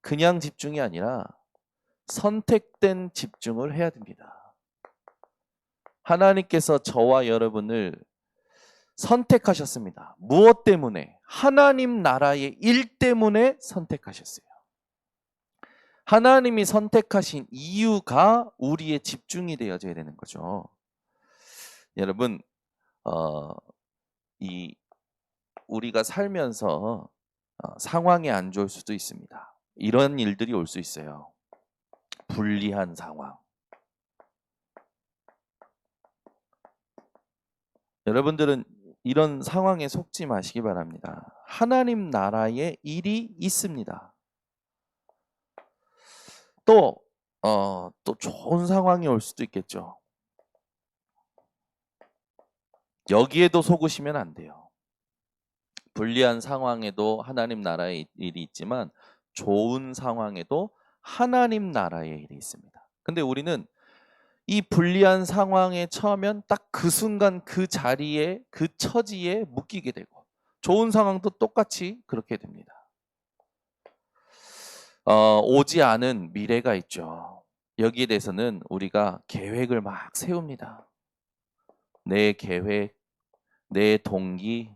그냥 집중이 아니라 선택된 집중을 해야 됩니다. 하나님께서 저와 여러분을 선택하셨습니다. 무엇 때문에? 하나님 나라의 일 때문에 선택하셨어요. 하나님이 선택하신 이유가 우리의 집중이 되어져야 되는 거죠. 여러분, 우리가 살면서 상황이 안 좋을 수도 있습니다. 이런 일들이 올 수 있어요. 불리한 상황. 여러분들은 이런 상황에 속지 마시기 바랍니다. 하나님 나라의 일이 있습니다. 또 좋은 상황이 올 수도 있겠죠. 여기에도 속으시면 안 돼요. 불리한 상황에도 하나님 나라의 일이 있지만 좋은 상황에도 하나님 나라의 일이 있습니다. 근데 우리는 이 불리한 상황에 처하면 딱 그 순간 그 자리에 그 처지에 묶이게 되고 좋은 상황도 똑같이 그렇게 됩니다. 오지 않은 미래가 있죠. 여기에 대해서는 우리가 계획을 막 세웁니다. 내 계획, 내 동기,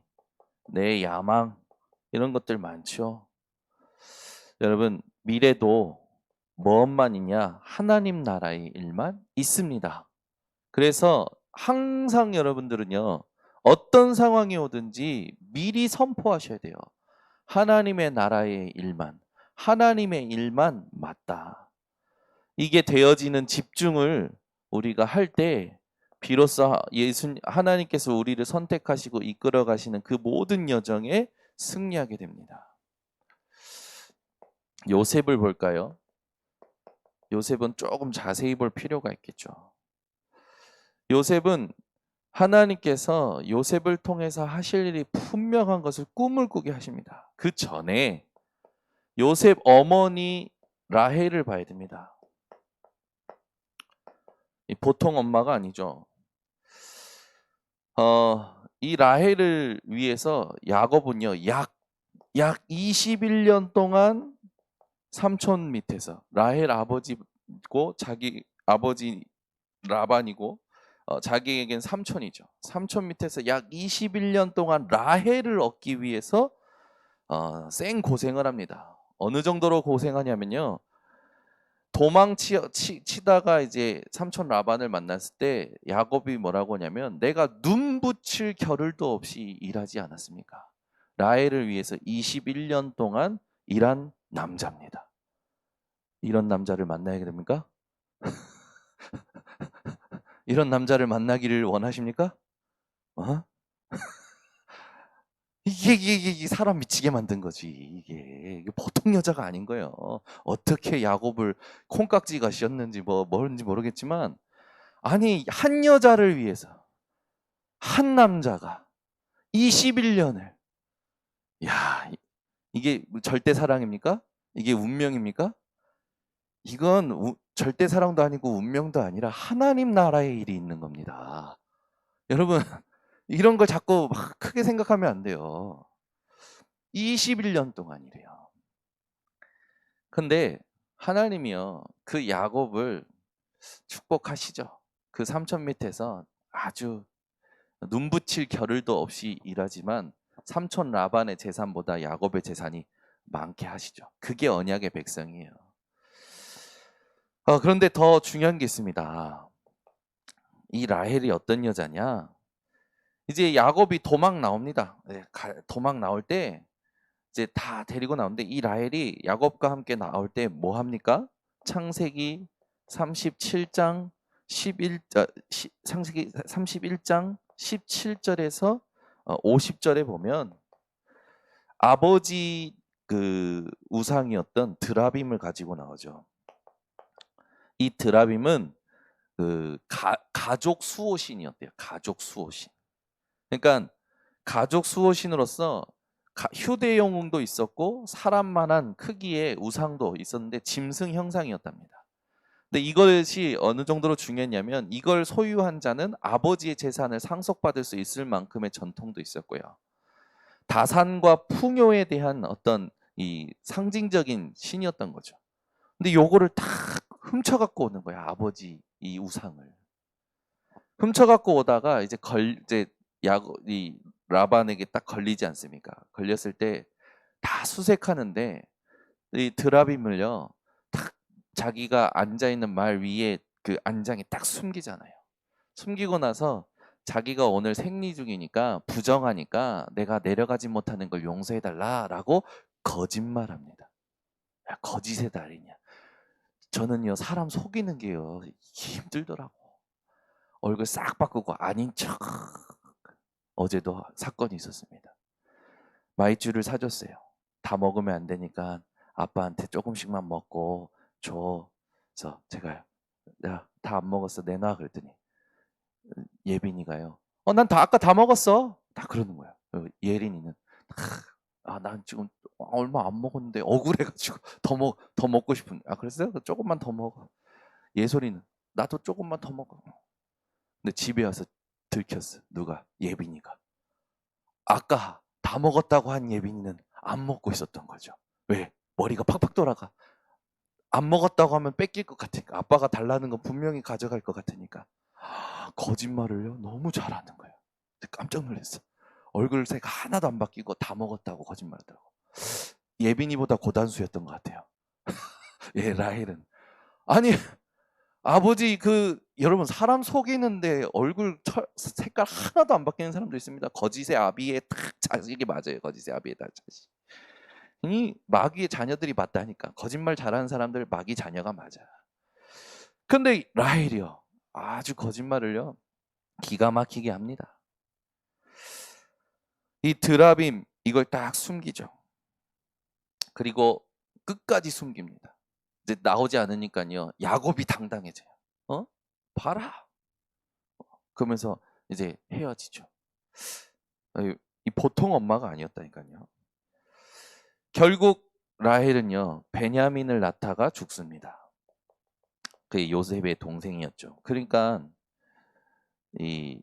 내 야망 이런 것들 많죠. 여러분 미래도 뭐만 있냐? 하나님 나라의 일만 있습니다. 그래서 항상 여러분들은요. 어떤 상황이 오든지 미리 선포하셔야 돼요. 하나님의 나라의 일만, 하나님의 일만 맞다. 이게 되어지는 집중을 우리가 할 때 비로소 하나님께서 우리를 선택하시고 이끌어 가시는 그 모든 여정에 승리하게 됩니다. 요셉을 볼까요? 요셉은 조금 자세히 볼 필요가 있겠죠. 요셉은 하나님께서 요셉을 통해서 하실 일이 분명한 것을 꿈을 꾸게 하십니다. 그 전에 요셉 어머니 라헬을 봐야 됩니다. 보통 엄마가 아니죠. 이 라헬을 위해서 야곱은요 약 21년 동안 삼촌 밑에서 라헬 아버지고 자기 아버지 라반이고 자기에겐 삼촌이죠. 삼촌 밑에서 약 21년 동안 라헬을 얻기 위해서 생 고생을 합니다. 어느 정도로 고생하냐면요. 도망치다가 이제 삼촌 라반을 만났을 때 야곱이 뭐라고 하냐면 내가 눈 붙일 겨를도 없이 일하지 않았습니까? 라헬을 위해서 21년 동안 일한 남자입니다. 이런 남자를 만나야 됩니까? 이런 남자를 만나기를 원하십니까? 이게 사람 미치게 만든 거지. 이게 보통 여자가 아닌 거예요. 어떻게 야곱을 콩깍지가 씌었는지 뭐인지 모르겠지만 아니 한 여자를 위해서 한 남자가 21년을 야 이게 절대 사랑입니까? 이게 운명입니까? 이건 절대 사랑도 아니고 운명도 아니라 하나님 나라의 일이 있는 겁니다. 여러분 이런 걸 자꾸 막 크게 생각하면 안 돼요. 21년 동안이래요. 근데 하나님이요 그 야곱을 축복하시죠. 그 삼천 밑에서 아주 눈붙일 겨를도 없이 일하지만 삼촌 라반의 재산보다 야곱의 재산이 많게 하시죠. 그게 언약의 백성이에요. 그런데 더 중요한 게 있습니다. 이 라헬이 어떤 여자냐? 이제 야곱이 도망 나옵니다. 도망 나올 때 이제 다 데리고 나오는데 이 라헬이 야곱과 함께 나올 때 뭐 합니까? 창세기 37장 17절에서 50절에 보면 아버지 그 우상이었던 드라빔을 가지고 나오죠. 이 드라빔은 그 가족 수호신이었대요. 가족 수호신. 그러니까 가족 수호신으로서 휴대용도 있었고 사람만한 크기의 우상도 있었는데 짐승 형상이었답니다. 근데 이것이 어느 정도로 중요했냐면 이걸 소유한 자는 아버지의 재산을 상속받을 수 있을 만큼의 전통도 있었고요. 다산과 풍요에 대한 어떤 이 상징적인 신이었던 거죠. 근데 요거를 다 훔쳐갖고 오는 거야, 아버지 이 우상을. 훔쳐갖고 오다가 이제 이 라반에게 딱 걸리지 않습니까? 걸렸을 때 다 수색하는데 이 드라빔을요, 딱 자기가 앉아 있는 말 위에 그 안장에 딱 숨기잖아요. 숨기고 나서 자기가 오늘 생리 중이니까 부정하니까 내가 내려가지 못하는 걸 용서해달라라고 거짓말합니다. 야, 거짓의 달이냐. 저는요, 사람 속이는 게요 힘들더라고. 얼굴 싹 바꾸고 아닌 척. 어제도 사건이 있었습니다. 마이쮸를 사줬어요. 다 먹으면 안 되니까 아빠한테 조금씩만 먹고 줘. 그래서 제가 야, 다 안 먹었어. 내놔. 그랬더니 예빈이가요. 난 아까 다 먹었어. 다 그러는 거야. 예린이는 난 지금 얼마 안 먹었는데 억울해가지고 더 먹고 싶은. 그랬어요? 조금만 더 먹어. 예솔이는 나도 조금만 더 먹어. 근데 집에 와서 들켰어. 누가? 예빈이가. 아까 다 먹었다고 한 예빈이는 안 먹고 있었던 거죠. 왜? 머리가 팍팍 돌아가. 안 먹었다고 하면 뺏길 것 같으니까. 아빠가 달라는 건 분명히 가져갈 것 같으니까. 거짓말을요 너무 잘하는 거예요. 깜짝 놀랐어. 얼굴색 하나도 안 바뀌고 다 먹었다고 거짓말하더라고. 예빈이보다 고단수였던 것 같아요. 예, 라헬은. 아니 아버지 여러분 사람 속이는데 얼굴 색깔 하나도 안 바뀌는 사람도 있습니다. 거짓의 아비의 딱 자식이 맞아요. 거짓의 아비의 딱 자식. 이 마귀의 자녀들이 맞다니까. 거짓말 잘하는 사람들 마귀 자녀가 맞아. 근데 라헬이요. 아주 거짓말을요. 기가 막히게 합니다. 이 드라빔 이걸 딱 숨기죠. 그리고 끝까지 숨깁니다. 이제 나오지 않으니까요. 야곱이 당당해져요. 봐라. 그러면서 이제 헤어지죠. 이 보통 엄마가 아니었다니까요. 결국 라헬은요. 베냐민을 낳다가 죽습니다. 그 요셉의 동생이었죠. 그러니까 이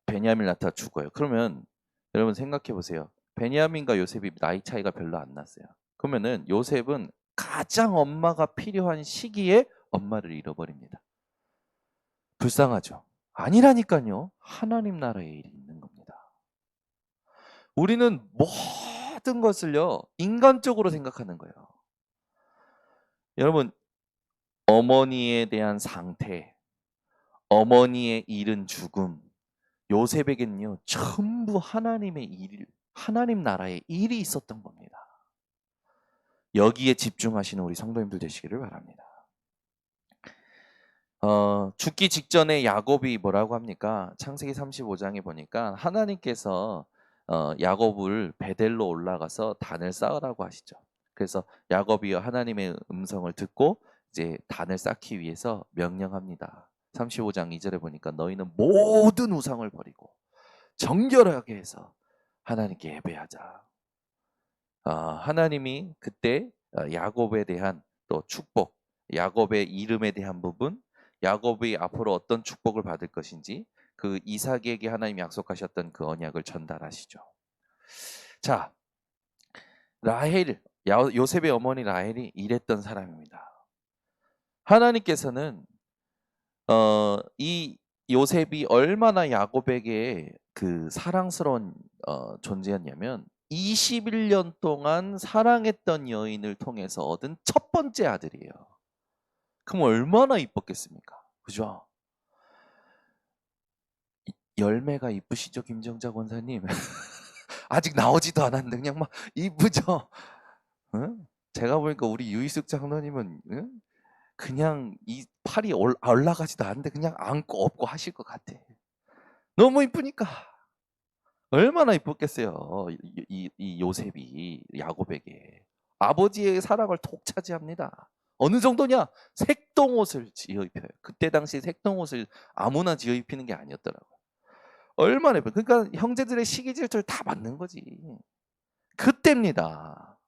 베냐민을 낳다가 죽어요. 그러면 여러분 생각해 보세요. 베냐민과 요셉이 나이 차이가 별로 안 났어요. 그러면은 요셉은 가장 엄마가 필요한 시기에 엄마를 잃어버립니다. 불쌍하죠. 아니라니까요. 하나님 나라의 일이 있는 겁니다. 우리는 모든 것을요 인간적으로 생각하는 거예요. 여러분 어머니에 대한 상태, 어머니의 잃은 죽음, 요셉에게는요 전부 하나님 나라의 일이 있었던 겁니다. 여기에 집중하시는 우리 성도님들 되시기를 바랍니다. 죽기 직전에 야곱이 뭐라고 합니까? 창세기 35장에 보니까 하나님께서 야곱을 베델로 올라가서 단을 쌓으라고 하시죠. 그래서 야곱이 하나님의 음성을 듣고 이제 단을 쌓기 위해서 명령합니다. 35장 2절에 보니까 너희는 모든 우상을 버리고 정결하게 해서 하나님께 예배하자. 하나님이 그때 야곱에 대한 또 축복, 야곱의 이름에 대한 부분, 야곱이 앞으로 어떤 축복을 받을 것인지 그 이삭에게 하나님이 약속하셨던 그 언약을 전달하시죠. 자, 요셉의 어머니 라헬이 이랬던 사람입니다. 하나님께서는 이 요셉이 얼마나 야곱에게 그 사랑스러운 존재였냐면 21년 동안 사랑했던 여인을 통해서 얻은 첫 번째 아들이에요. 그럼 얼마나 이뻤겠습니까? 그죠? 열매가 이쁘시죠, 김정자 권사님? 아직 나오지도 않았는데 그냥 막 이쁘죠? 응? 제가 보니까 우리 유희숙 장로님은 응? 그냥 이 팔이 올라가지도 않는데 그냥 안고 업고 하실 것 같아. 너무 이쁘니까. 얼마나 이뻤겠어요. 이 요셉이 야곱에게 아버지의 사랑을 독차지합니다. 어느 정도냐? 색동옷을 지어 입혀요. 그때 당시 색동옷을 아무나 지어 입히는 게 아니었더라고요. 얼마나 예뻐요. 그러니까 형제들의 시기 질투를 다 맞는 거지. 그때입니다.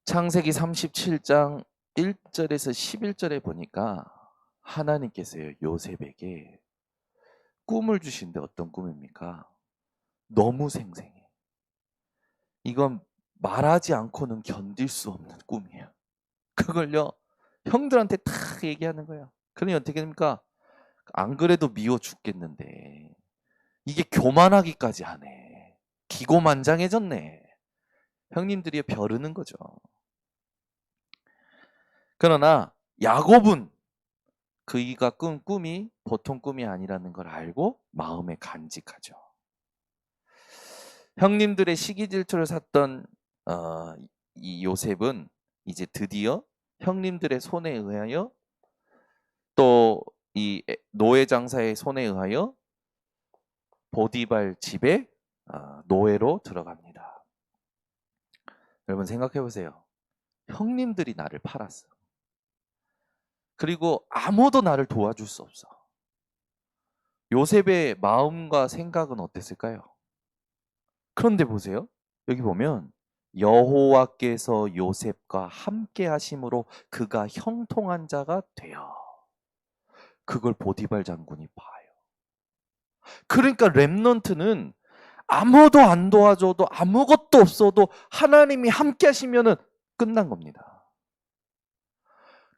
창세기 37장 1절에서 11절에 보니까 하나님께서요 요셉에게 꿈을 주신데 어떤 꿈입니까? 너무 생생해. 이건 말하지 않고는 견딜 수 없는 꿈이에요. 그걸요 형들한테 다 얘기하는 거예요. 그러니 어떻게 됩니까? 안 그래도 미워 죽겠는데 이게 교만하기까지 하네. 기고만장해졌네. 형님들이 벼르는 거죠. 그러나 야곱은 그이가 꾼 꿈이 보통 꿈이 아니라는 걸 알고 마음에 간직하죠. 형님들의 시기 질투를 샀던 이 요셉은 이제 드디어 형님들의 손에 의하여 또 이 노예 장사의 손에 의하여 보디발 집에 노예로 들어갑니다. 여러분 생각해 보세요. 형님들이 나를 팔았어. 그리고 아무도 나를 도와줄 수 없어. 요셉의 마음과 생각은 어땠을까요? 그런데 보세요. 여기 보면 여호와께서 요셉과 함께 하심으로 그가 형통한 자가 되어. 그걸 보디발 장군이 봐요. 그러니까 렘넌트는 아무도 안 도와줘도 아무것도 없어도 하나님이 함께 하시면은 끝난 겁니다.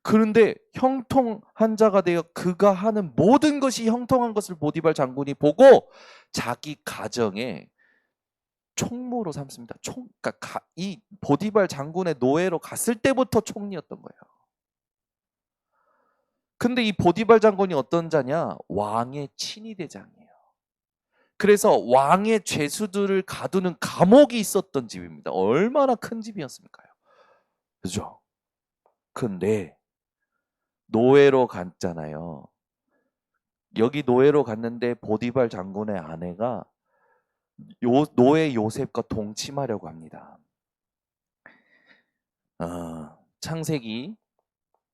그런데 형통한 자가 되어 그가 하는 모든 것이 형통한 것을 보디발 장군이 보고 자기 가정에 총무로 삼습니다. 그러니까 이 보디발 장군의 노예로 갔을 때부터 총리였던 거예요. 근데 이 보디발 장군이 어떤 자냐? 왕의 친위대장이에요. 그래서 왕의 죄수들을 가두는 감옥이 있었던 집입니다. 얼마나 큰 집이었습니까요? 그죠? 근데 노예로 갔잖아요. 여기 노예로 갔는데 보디발 장군의 아내가 노예 요셉과 동침하려고 합니다. 창세기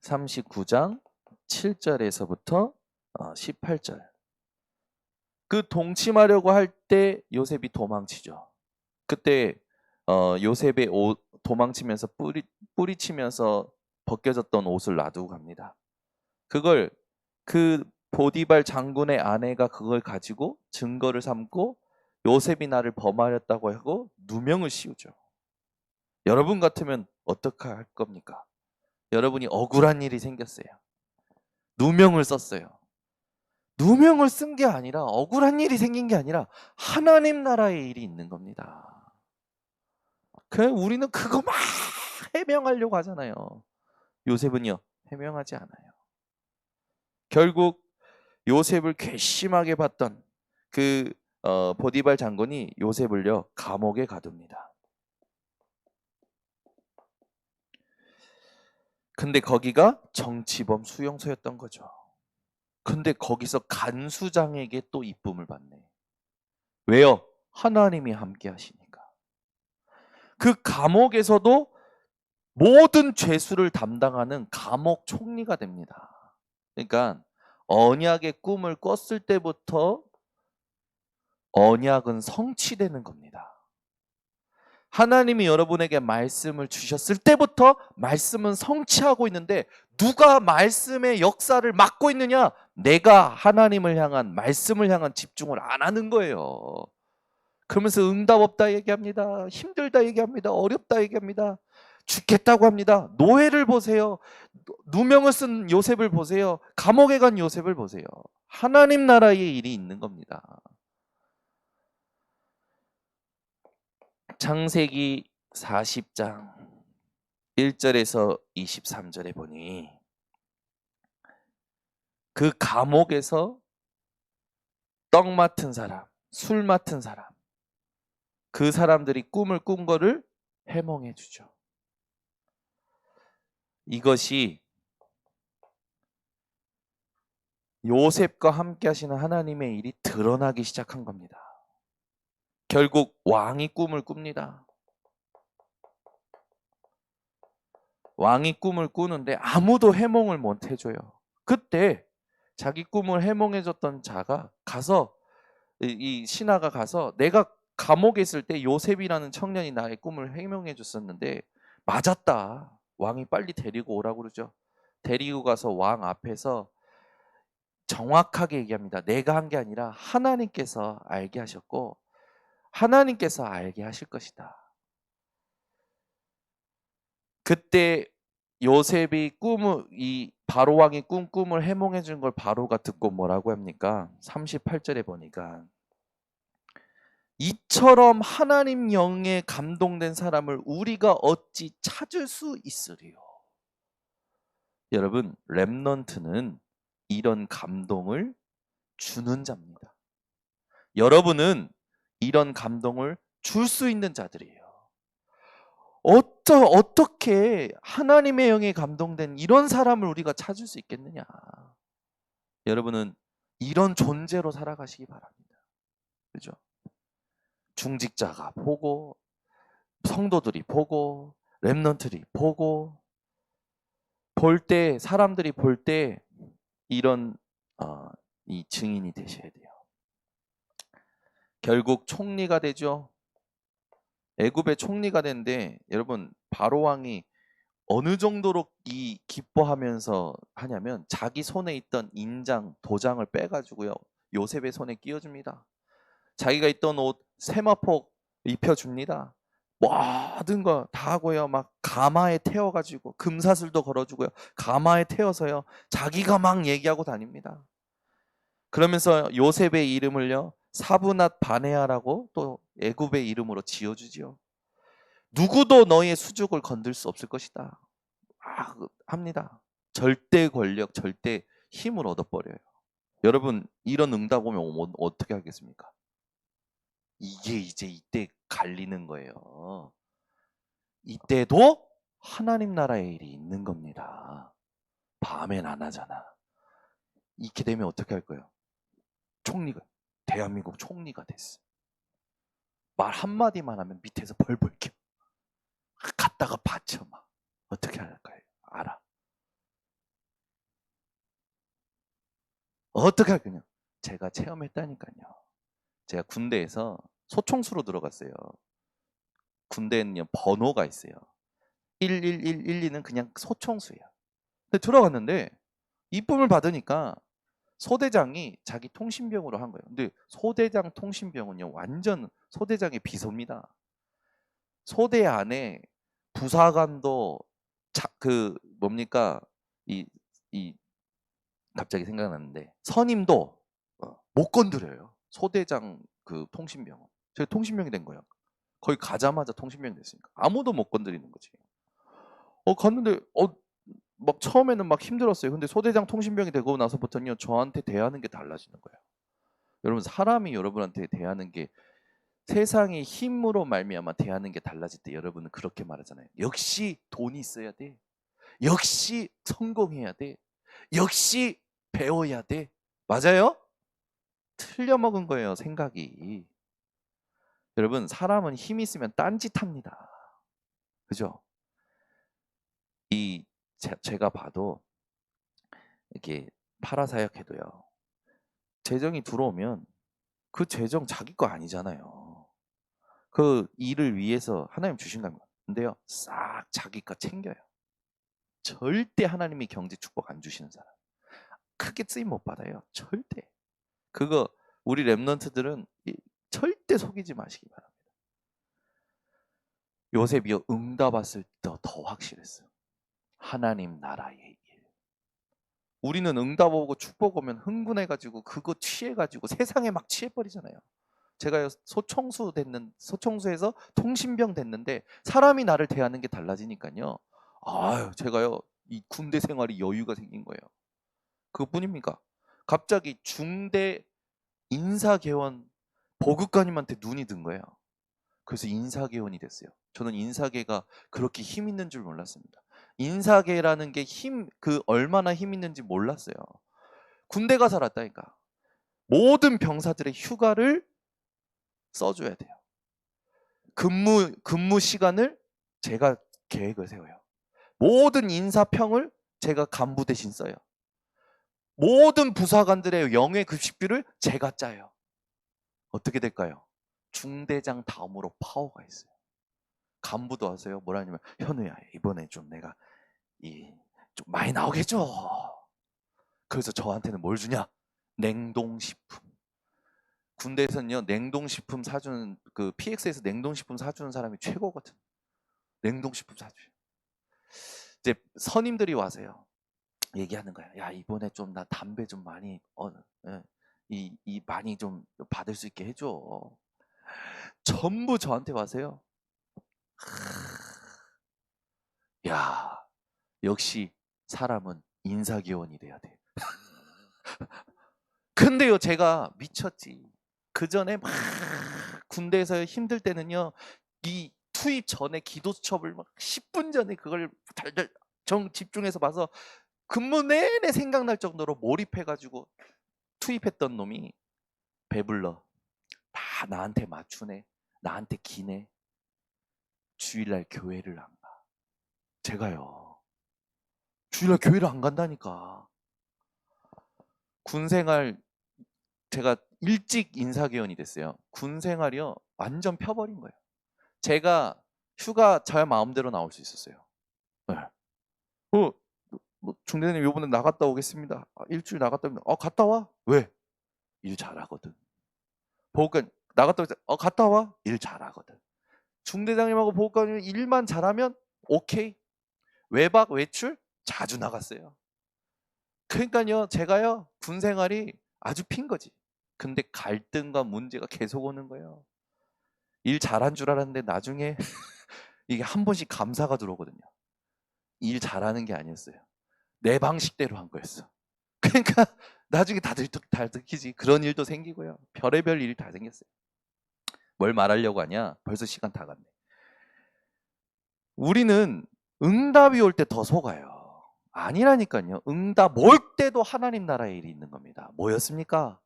39장 7절에서부터 18절. 그 동침하려고 할 때 요셉이 도망치죠. 그때 요셉의 옷 도망치면서 뿌리치면서 벗겨졌던 옷을 놔두고 갑니다. 그걸 그 보디발 장군의 아내가 그걸 가지고 증거를 삼고 요셉이 나를 범하였다고 하고 누명을 씌우죠. 여러분 같으면 어떻게 할 겁니까? 여러분이 억울한 일이 생겼어요. 누명을 썼어요. 누명을 쓴 게 아니라 억울한 일이 생긴 게 아니라 하나님 나라의 일이 있는 겁니다. 우리는 그거 막 해명하려고 하잖아요. 요셉은요 해명하지 않아요. 결국 요셉을 괘씸하게 봤던 그 보디발 장군이 요셉을요 감옥에 가둡니다. 근데 거기가 정치범 수용소였던 거죠. 근데 거기서 간수장에게 또 이쁨을 받네. 왜요? 하나님이 함께 하시니까. 그 감옥에서도 모든 죄수를 담당하는 감옥 총리가 됩니다. 그러니까 언약의 꿈을 꿨을 때부터 언약은 성취되는 겁니다. 하나님이 여러분에게 말씀을 주셨을 때부터 말씀은 성취하고 있는데 누가 말씀의 역사를 막고 있느냐? 내가 하나님을 향한 말씀을 향한 집중을 안 하는 거예요. 그러면서 응답 없다 얘기합니다. 힘들다 얘기합니다. 어렵다 얘기합니다. 죽겠다고 합니다. 노예를 보세요. 누명을 쓴 요셉을 보세요. 감옥에 간 요셉을 보세요. 하나님 나라의 일이 있는 겁니다. 창세기 40장 1절에서 23절에 보니 그 감옥에서 떡 맡은 사람, 술 맡은 사람, 그 사람들이 꿈을 꾼 거를 해몽해 주죠. 이것이 요셉과 함께 하시는 하나님의 일이 드러나기 시작한 겁니다. 결국 왕이 꿈을 꿉니다. 왕이 꿈을 꾸는데 아무도 해몽을 못 해줘요. 그때 자기 꿈을 해몽해줬던 자가 가서 이 신하가 가서 내가 감옥에 있을 때 요셉이라는 청년이 나의 꿈을 해몽해줬었는데 맞았다. 왕이 빨리 데리고 오라고 그러죠. 데리고 가서 왕 앞에서 정확하게 얘기합니다. 내가 한 게 아니라 하나님께서 알게 하셨고 하나님께서 알게 하실 것이다. 그때 요셉이 이 바로 왕이 꿈을 해몽해 준 걸 바로가 듣고 뭐라고 합니까? 38절에 보니까 이처럼 하나님 영에 감동된 사람을 우리가 어찌 찾을 수 있으리요. 여러분, 렘넌트는 이런 감동을 주는 자입니다. 여러분은 이런 감동을 줄 수 있는 자들이에요. 어떻게 하나님의 영에 감동된 이런 사람을 우리가 찾을 수 있겠느냐. 여러분은 이런 존재로 살아가시기 바랍니다. 그죠? 중직자가 보고, 성도들이 보고, 렘넌트들이 보고, 사람들이 볼 때 이런 이 증인이 되셔야 돼요. 결국 총리가 되죠. 애굽의 총리가 되는데 여러분, 바로 왕이 어느 정도로 기뻐하면서 하냐면 자기 손에 있던 인장, 도장을 빼가지고요 요셉의 손에 끼워줍니다. 자기가 입던 옷 세마포 입혀줍니다. 모든 거 다 하고요. 막 가마에 태워가지고 금사슬도 걸어주고요. 가마에 태워서요. 자기가 막 얘기하고 다닙니다. 그러면서 요셉의 이름을요. 사브낫 바네아라고 또 애굽의 이름으로 지어주지요. 누구도 너희의 수족을 건들 수 없을 것이다. 합니다. 절대 권력, 절대 힘을 얻어버려요. 여러분, 이런 응답 오면 어떻게 하겠습니까? 이게 이제 이때 갈리는 거예요. 이때도 하나님 나라의 일이 있는 겁니다. 밤엔 안 하잖아. 이렇게 되면 어떻게 할 거예요? 대한민국 총리가 됐어. 말 한마디만 하면 밑에서 벌벌 켜. 갔다가 받쳐 막. 어떻게 할까요? 알아. 어떻게 할 거냐? 제가 체험했다니까요. 제가 군대에서 소총수로 들어갔어요. 군대는요, 번호가 있어요. 11112는 그냥 소총수예요. 근데 들어갔는데 입금을 받으니까 소대장이 자기 통신병으로 한 거예요. 근데 소대장 통신병은요, 완전 소대장의 비서입니다. 소대 안에 부사관도 뭡니까? 이, 이 갑자기 생각났는데 선임도 못 건드려요. 소대장 그 통신병은. 제가 통신병이 된 거예요. 거의 가자마자 통신병이 됐으니까 아무도 못 건드리는 거지. 갔는데 막 처음에는 막 힘들었어요. 근데 소대장 통신병이 되고 나서부터는요 저한테 대하는 게 달라지는 거예요. 여러분, 사람이 여러분한테 대하는 게 세상의 힘으로 말미암아 대하는 게 달라질 때 여러분은 그렇게 말하잖아요. 역시 돈이 있어야 돼. 역시 성공해야 돼. 역시 배워야 돼. 맞아요? 틀려먹은 거예요, 생각이. 여러분, 사람은 힘이 있으면 딴짓합니다. 그죠? 제가 봐도 이렇게 팔아사역해도요. 재정이 들어오면 그 재정 자기 거 아니잖아요. 그 일을 위해서 하나님 주신 겁니다. 근데요, 싹 자기 거 챙겨요. 절대 하나님이 경제 축복 안 주시는 사람. 크게 쓰임 못 받아요. 절대. 그거 우리 렘넌트들은 절대 속이지 마시기 바랍니다. 요셉이요, 응답했을 때 더 확실했어요. 하나님 나라의 일. 우리는 응답 오고 축복 오면 흥분해가지고 그거 취해가지고 세상에 막 취해버리잖아요. 제가 소총수에서 통신병 됐는데 사람이 나를 대하는 게 달라지니까요. 제가요 이 군대 생활이 여유가 생긴 거예요. 그것뿐입니까? 갑자기 중대 인사개원 보급관님한테 눈이 든 거예요. 그래서 인사개원이 됐어요. 저는 인사계가 그렇게 힘 있는 줄 몰랐습니다. 인사계라는 게 얼마나 힘 있는지 몰랐어요. 군대 가서 알았다니까. 모든 병사들의 휴가를 써줘야 돼요. 근무 시간을 제가 계획을 세워요. 모든 인사평을 제가 간부 대신 써요. 모든 부사관들의 영예 급식비를 제가 짜요. 어떻게 될까요? 중대장 다음으로 파워가 있어요. 간부도 하세요. 뭐라냐면 현우야, 이번에 좀 내가 좀 많이 나오겠죠. 그래서 저한테는 뭘 주냐? 냉동식품. 군대에서는요 냉동식품 사주는 그 PX에서 냉동식품 사주는 사람이 최고거든. 냉동식품 사주. 이제 선임들이 와서요 얘기하는 거야. 야 이번에 좀 나 담배 좀 많이 예, 이 많이 좀 받을 수 있게 해줘. 전부 저한테 와서요. 야 역시 사람은 인사교원이 돼야 돼. 근데요 제가 미쳤지. 그 전에 막 군대에서 힘들 때는요 이 투입 전에 기도 수첩을 막 10분 전에 그걸 달달 정 집중해서 봐서 근무 내내 생각날 정도로 몰입해가지고 투입했던 놈이 배불러. 다 나한테 맞추네. 나한테 기네. 주일날 교회를 안 가. 제가요. 주일날 교회를 안 간다니까. 군생활 제가 일찍 인사개원이 됐어요. 군생활이요. 완전 펴버린 거예요. 제가 휴가 제 마음대로 나올 수 있었어요. 네. 뭐 중대장님 요번에 나갔다 오겠습니다. 일주일 나갔다 오면 갔다 와. 왜? 일 잘하거든. 보호관 나갔다 오자. 갔다 와. 일 잘하거든. 중대장님하고 보호관님 일만 잘하면 오케이. 외박 외출 자주 나갔어요. 그러니까요 제가요 군 생활이 아주 핀 거지. 근데 갈등과 문제가 계속 오는 거예요. 일 잘한 줄 알았는데 나중에 이게 한 번씩 감사가 들어오거든요. 일 잘하는 게 아니었어요. 내 방식대로 한 거였어. 그러니까 나중에 다 들키지. 그런 일도 생기고요. 별의별 일이 다 생겼어요. 뭘 말하려고 하냐? 벌써 시간 다 갔네. 우리는 응답이 올 때 더 속아요. 아니라니까요. 응답 올 때도 하나님 나라의 일이 있는 겁니다. 뭐였습니까?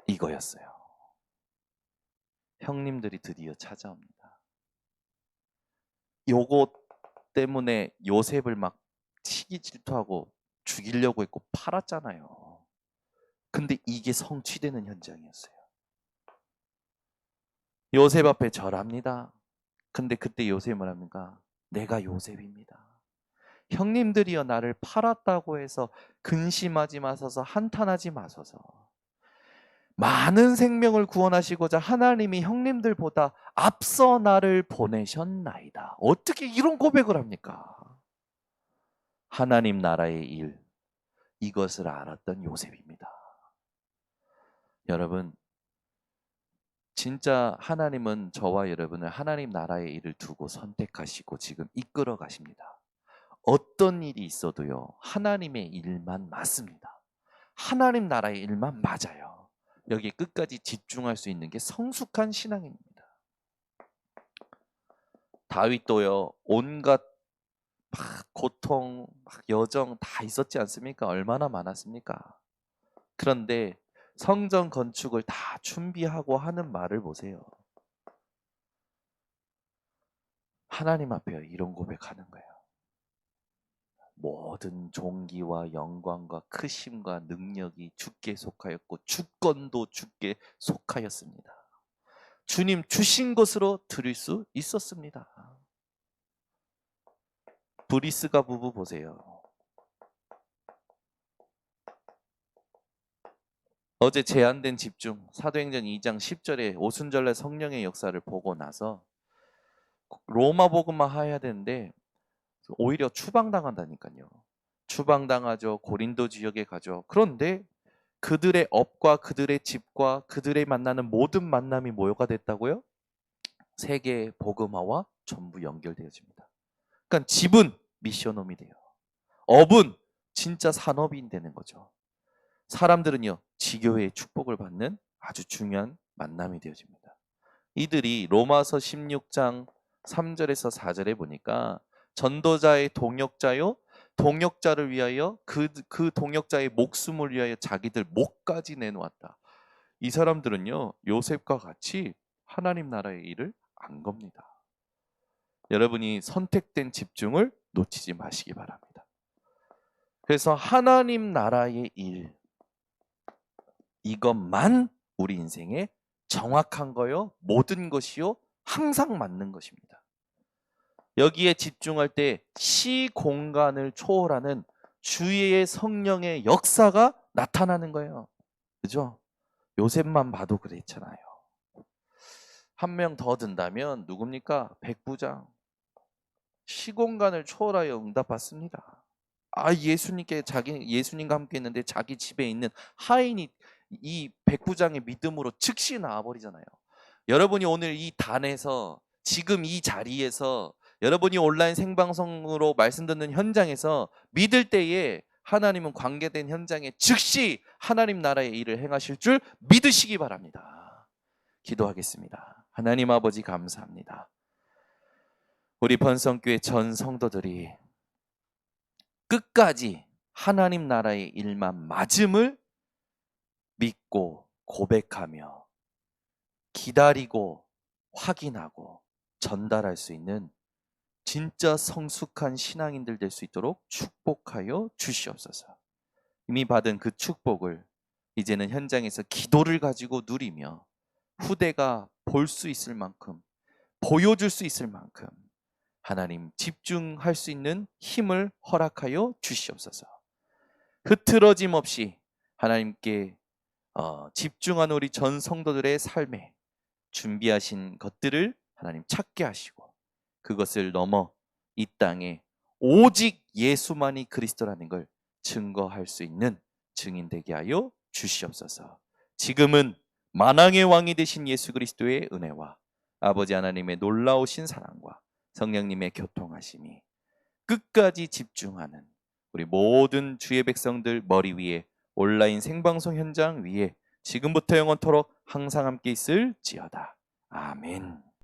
이거였어요. 형님들이 드디어 찾아옵니다. 요거 때문에 요셉을 막 시기 질투하고 죽이려고 했고 팔았잖아요. 근데 이게 성취되는 현장이었어요. 요셉 앞에 절합니다. 근데 그때 요셉이 뭐랍니까? 내가 요셉입니다. 형님들이여 나를 팔았다고 해서 근심하지 마소서, 한탄하지 마소서. 많은 생명을 구원하시고자 하나님이 형님들보다 앞서 나를 보내셨나이다. 어떻게 이런 고백을 합니까? 하나님 나라의 일, 이것을 알았던 요셉입니다. 여러분, 진짜 하나님은 저와 여러분을 하나님 나라의 일을 두고 선택하시고 지금 이끌어 가십니다. 어떤 일이 있어도요, 하나님의 일만 맞습니다. 하나님 나라의 일만 맞아요. 여기에 끝까지 집중할 수 있는 게 성숙한 신앙입니다. 다윗도요, 온갖 막 고통, 막 여정 다 있었지 않습니까? 얼마나 많았습니까? 그런데 성전 건축을 다 준비하고 하는 말을 보세요. 하나님 앞에 이런 고백하는 거예요. 모든 존귀와 영광과 크심과 능력이 주께 속하였고 주권도 주께 속하였습니다. 주님 주신 것으로 드릴 수 있었습니다. 브리스가 부부 보세요. 어제 제한된 집중, 사도행전 2장 10절에 오순절날 성령의 역사를 보고 나서 로마 복음만 해야 되는데 오히려 추방당한다니까요. 추방당하죠. 고린도 지역에 가죠. 그런데 그들의 업과 그들의 집과 그들의 만나는 모든 만남이 뭐가 됐다고요? 세계 복음화와 전부 연결되어집니다. 그러니까 집은 미션홈이 돼요. 업은 진짜 산업인 되는 거죠. 사람들은요 지교회의 축복을 받는 아주 중요한 만남이 되어집니다. 이들이 로마서 16장 3절에서 4절에 보니까 전도자의 동역자요, 동역자를 위하여 그 동역자의 목숨을 위하여 자기들 목까지 내놓았다. 이 사람들은요 요셉과 같이 하나님 나라의 일을 안 겁니다. 여러분이 선택된 집중을 놓치지 마시기 바랍니다. 그래서 하나님 나라의 일, 이것만 우리 인생에 정확한 거요, 모든 것이요, 항상 맞는 것입니다. 여기에 집중할 때 시 공간을 초월하는 주의 성령의 역사가 나타나는 거예요. 그죠? 요셉만 봐도 그랬잖아요. 한 명 더 든다면 누굽니까? 백부장. 시공간을 초월하여 응답받습니다. 예수님과 함께 있는데 자기 집에 있는 하인이 이 백부장의 믿음으로 즉시 나와버리잖아요. 여러분이 오늘 이 단에서 지금 이 자리에서 여러분이 온라인 생방송으로 말씀 듣는 현장에서 믿을 때에 하나님은 관계된 현장에 즉시 하나님 나라의 일을 행하실 줄 믿으시기 바랍니다. 기도하겠습니다. 하나님 아버지 감사합니다. 우리 번성교회 전 성도들이 끝까지 하나님 나라의 일만 맞음을 믿고 고백하며 기다리고 확인하고 전달할 수 있는 진짜 성숙한 신앙인들 될 수 있도록 축복하여 주시옵소서. 이미 받은 그 축복을 이제는 현장에서 기도를 가지고 누리며 후대가 볼 수 있을 만큼 보여줄 수 있을 만큼 하나님 집중할 수 있는 힘을 허락하여 주시옵소서. 흐트러짐 없이 하나님께 집중한 우리 전 성도들의 삶에 준비하신 것들을 하나님 찾게 하시고 그것을 넘어 이 땅에 오직 예수만이 그리스도라는 걸 증거할 수 있는 증인 되게 하여 주시옵소서. 지금은 만왕의 왕이 되신 예수 그리스도의 은혜와 아버지 하나님의 놀라우신 사랑과 성령님의 교통하심이 끝까지 집중하는 우리 모든 주의 백성들 머리 위에 온라인 생방송 현장 위에 지금부터 영원토록 항상 함께 있을지어다. 아멘.